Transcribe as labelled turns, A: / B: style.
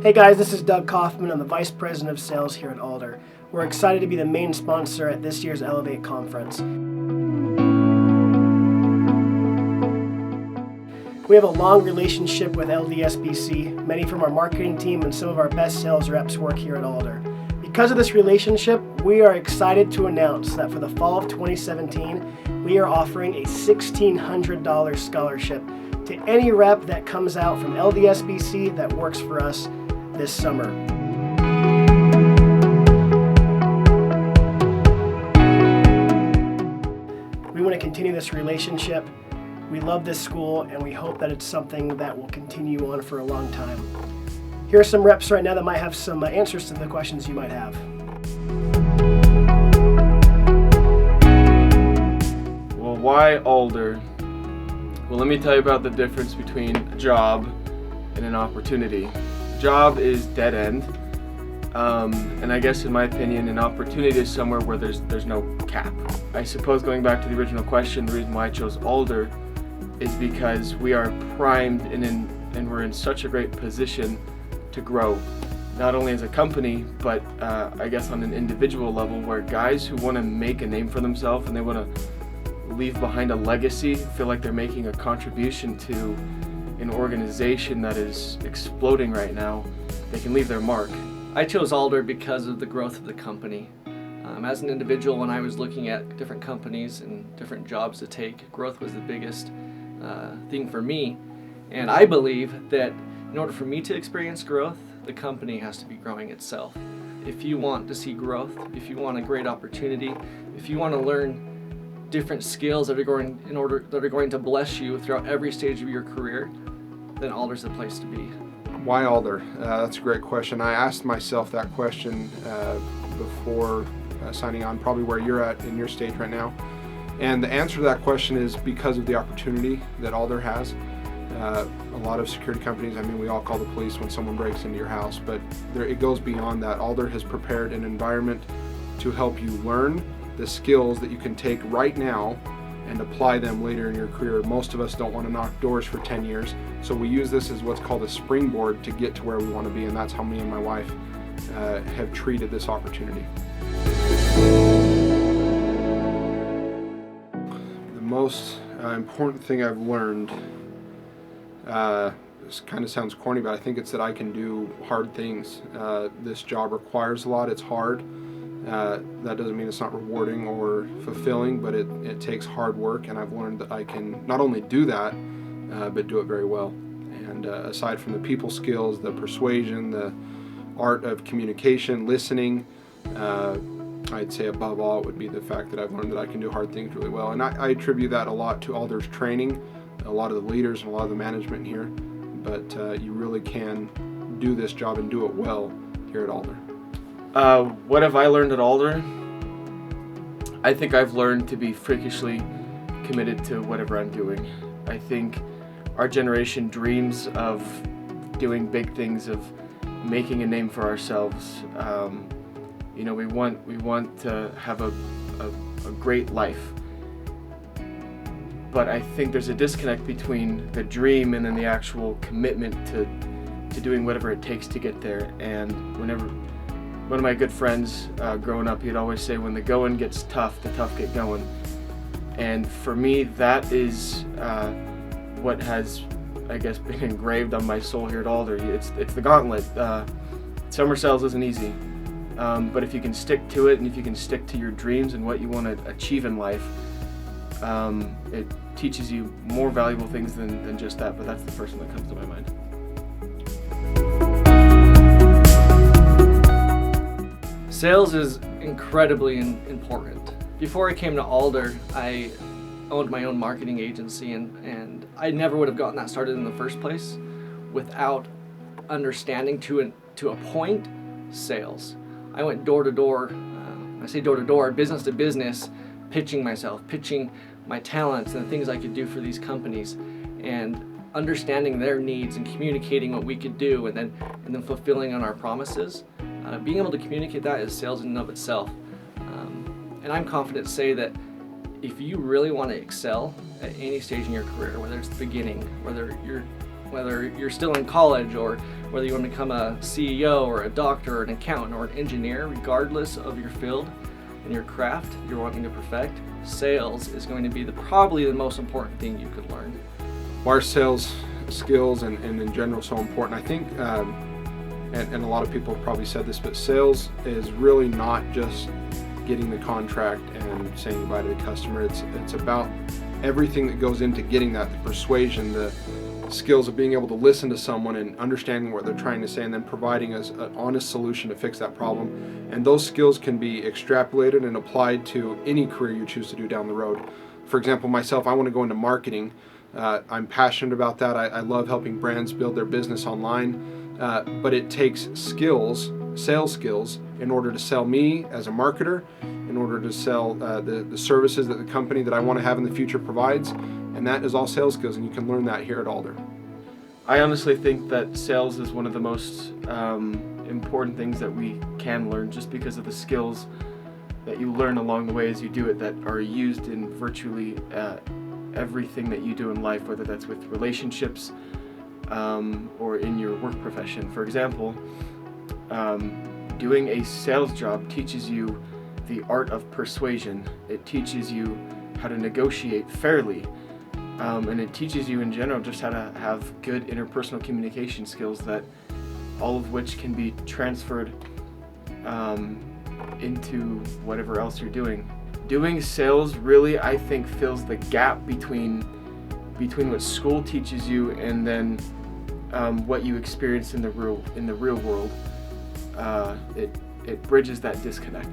A: Hey guys, this is Doug Kaufman. I'm the Vice President of Sales here at Alder. We're excited to be the main sponsor at this year's Elevate Conference. We have a long relationship with LDSBC. Many from our marketing team and some of our best sales reps work here at Alder. Because of this relationship, we are excited to announce that for the fall of 2017, we are offering a $1,600 scholarship to any rep that comes out from LDSBC that works for us this summer. We want to continue this relationship. We love this school and we hope that it's something that will continue on for a long time. Here are some reps right now that might have some answers to the questions you might have.
B: Well, why Alder? Well, let me tell you about the difference between a job and an opportunity. Job is dead end, and I guess in my opinion, an opportunity is somewhere where there's no cap. I suppose going back to the original question, the reason why I chose Alder is because we are primed and we're in such a great position to grow, not only as a company, but I guess on an individual level, where guys who want to make a name for themselves and they want to leave behind a legacy, feel like they're making a contribution to an organization that is exploding right now, they can leave their mark.
C: I chose Alder because of the growth of the company. As an individual, when I was looking at different companies and different jobs to take, growth was the biggest thing for me. And I believe that in order for me to experience growth, the company has to be growing itself. If you want to see growth, if you want a great opportunity, if you want to learn different skills that are going to bless you throughout every stage of your career, then Alder's the place to be.
D: Why Alder? That's a great question. I asked myself that question before signing on, probably where you're at in your stage right now. And the answer to that question is because of the opportunity that Alder has. A lot of security companies, we all call the police when someone breaks into your house, but it goes beyond that. Alder has prepared an environment to help you learn the skills that you can take right now and apply them later in your career. Most of us don't want to knock doors for 10 years, so we use this as what's called a springboard to get to where we want to be, and that's how me and my wife have treated this opportunity. The most important thing I've learned, this kind of sounds corny, but I think it's that I can do hard things. This job requires a lot, it's hard. That doesn't mean it's not rewarding or fulfilling, but it takes hard work, and I've learned that I can not only do that, but do it very well. And aside from the people skills, the persuasion, the art of communication, listening, I'd say above all it would be the fact that I've learned that I can do hard things really well. And I attribute that a lot to Alder's training, a lot of the leaders and a lot of the management here, but you really can do this job and do it well here at Alder.
B: What have I learned at Alder? I think I've learned to be freakishly committed to whatever I'm doing. I think our generation dreams of doing big things, of making a name for ourselves. We want to have a great life. But I think there's a disconnect between the dream and then the actual commitment to doing whatever it takes to get there. And one of my good friends growing up, he'd always say, when the going gets tough, the tough get going. And for me, that is what has, I guess, been engraved on my soul here at Alder. It's the gauntlet. Summer sales isn't easy, but if you can stick to it and if you can stick to your dreams and what you want to achieve in life, it teaches you more valuable things than just that, but that's the first one that comes to my mind.
C: Sales is incredibly important. Before I came to Alder, I owned my own marketing agency, and I never would have gotten that started in the first place without understanding to a point sales. I went door to door, I say door to door, business to business, pitching myself, pitching my talents and the things I could do for these companies, and understanding their needs and communicating what we could do, and then fulfilling on our promises. Being able to communicate that is sales in and of itself. And I'm confident to say that if you really want to excel at any stage in your career, whether it's the beginning, whether you're whether you're still in college or whether you want to become a CEO or a doctor or an accountant or an engineer, regardless of your field and your craft you're wanting to perfect, sales is going to be probably the most important thing you could learn.
D: Why are sales skills and in general so important? I think, and a lot of people have probably said this, but sales is really not just getting the contract and saying goodbye to the customer. It's about everything that goes into getting that, the persuasion, the skills of being able to listen to someone and understanding what they're trying to say, and then providing us an honest solution to fix that problem. And those skills can be extrapolated and applied to any career you choose to do down the road. For example, myself, I want to go into marketing. I'm passionate about that. I love helping brands build their business online, but it takes skills, sales skills, in order to sell me as a marketer, in order to sell the services that the company that I want to have in the future provides, and that is all sales skills, and you can learn that here at Alder.
B: I honestly think that sales is one of the most important things that we can learn, just because of the skills that you learn along the way as you do it that are used in virtually everything that you do in life, whether that's with relationships or in your work profession. For example, doing a sales job teaches you the art of persuasion. It teaches you how to negotiate fairly, and it teaches you in general just how to have good interpersonal communication skills, that all of which can be transferred into whatever else you're doing. Doing sales really, I think, fills the gap between what school teaches you and then what you experience in the real world. It bridges that disconnect.